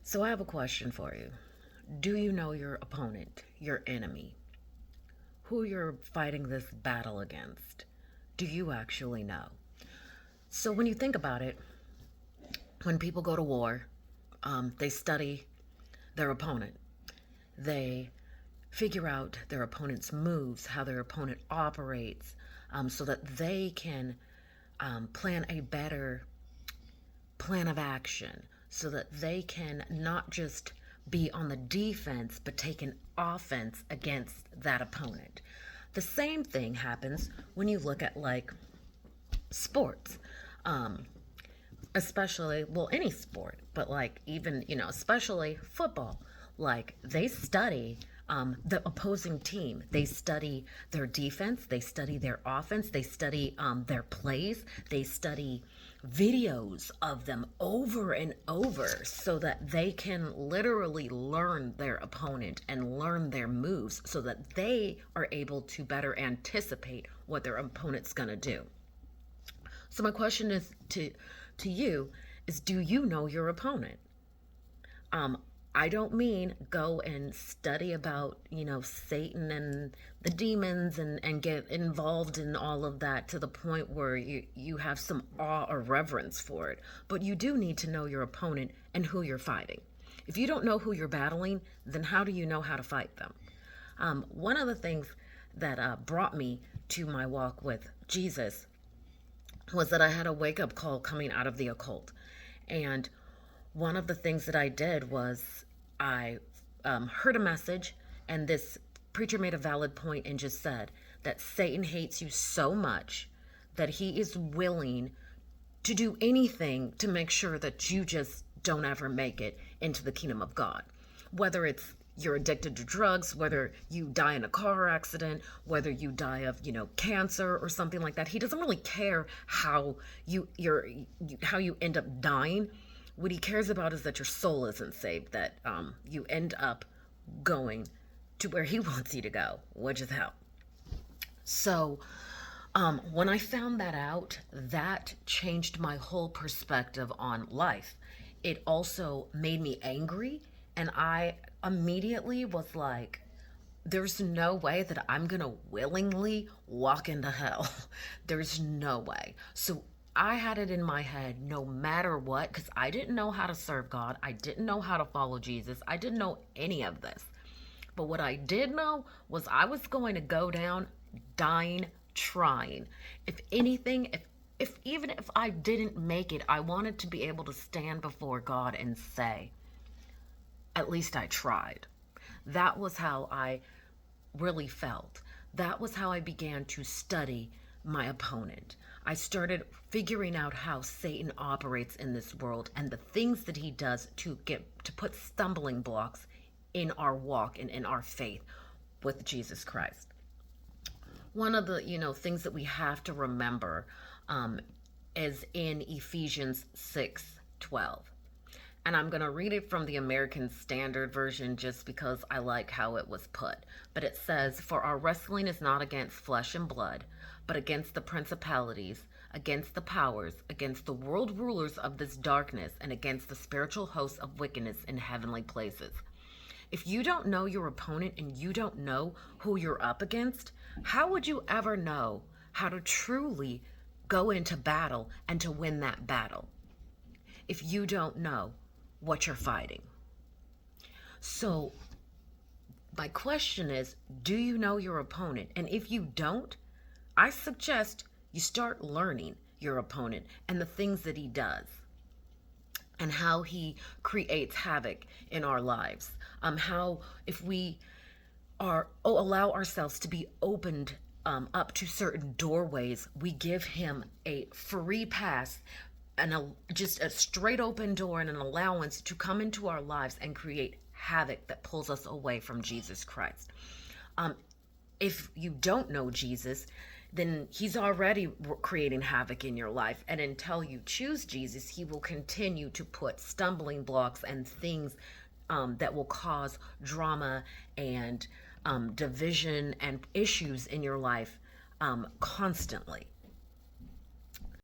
So I have a question for you. Do you know your opponent, your enemy, who you're fighting this battle against? Do you actually know? So when you think about it, when people go to war, they study their opponent. They figure out their opponent's moves, how their opponent operates, so that they can plan a better plan of action, so that they can not just be on the defense but take an offense against that opponent. The same thing happens when you look at like sports, especially, well, any sport, but like even, especially football. Like they study the opposing team. They study their defense. They study their offense. They study their plays. They study videos of them over and over so that they can literally learn their opponent and learn their moves so that they are able to better anticipate what their opponent's going to do. So my question is to you is, do you know your opponent? Um, I don't mean go and study about, Satan and the demons and get involved in all of that to the point where you have some awe or reverence for it. But you do need to know your opponent and who you're fighting. If you don't know who you're battling, then how do you know how to fight them? One of the things that brought me to my walk with Jesus was that I had a wake up call coming out of the occult. And one of the things that I did was I heard a message, and this preacher made a valid point and just said that Satan hates you so much that he is willing to do anything to make sure that you just don't ever make it into the kingdom of God. Whether it's you're addicted to drugs, whether you die in a car accident, whether you die of, cancer or something like that. He doesn't really care how you end up dying. What he cares about is that your soul isn't saved, that you end up going to where he wants you to go, which is hell. So when I found that out, that changed my whole perspective on life. It also made me angry, and I immediately was like, there's no way that I'm going to willingly walk into hell. There's no way. So I had it in my head no matter what, because I didn't know how to serve God. I didn't know how to follow Jesus. I didn't know any of this. But what I did know was I was going to go down dying trying. If anything, if even if I didn't make it, I wanted to be able to stand before God and say, at least I tried. That was how I really felt. That was how I began to study my opponent. I started figuring out how Satan operates in this world and the things that he does to put stumbling blocks in our walk and in our faith with Jesus Christ. One of the things that we have to remember is in Ephesians 6:12. And I'm going to read it from the American Standard Version just because I like how it was put. But it says, "For our wrestling is not against flesh and blood, but against the principalities, against the powers, against the world rulers of this darkness, and against the spiritual hosts of wickedness in heavenly places." If you don't know your opponent and you don't know who you're up against, how would you ever know how to truly go into battle and to win that battle if you don't know what you're fighting? So my question is, do you know your opponent? And if you don't, I suggest you start learning your opponent and the things that he does and how he creates havoc in our lives. How if we allow ourselves to be opened up to certain doorways, we give him a free pass and just a straight open door and an allowance to come into our lives and create havoc that pulls us away from Jesus Christ. If you don't know Jesus, then he's already creating havoc in your life. And until you choose Jesus, he will continue to put stumbling blocks and things that will cause drama and division and issues in your life constantly.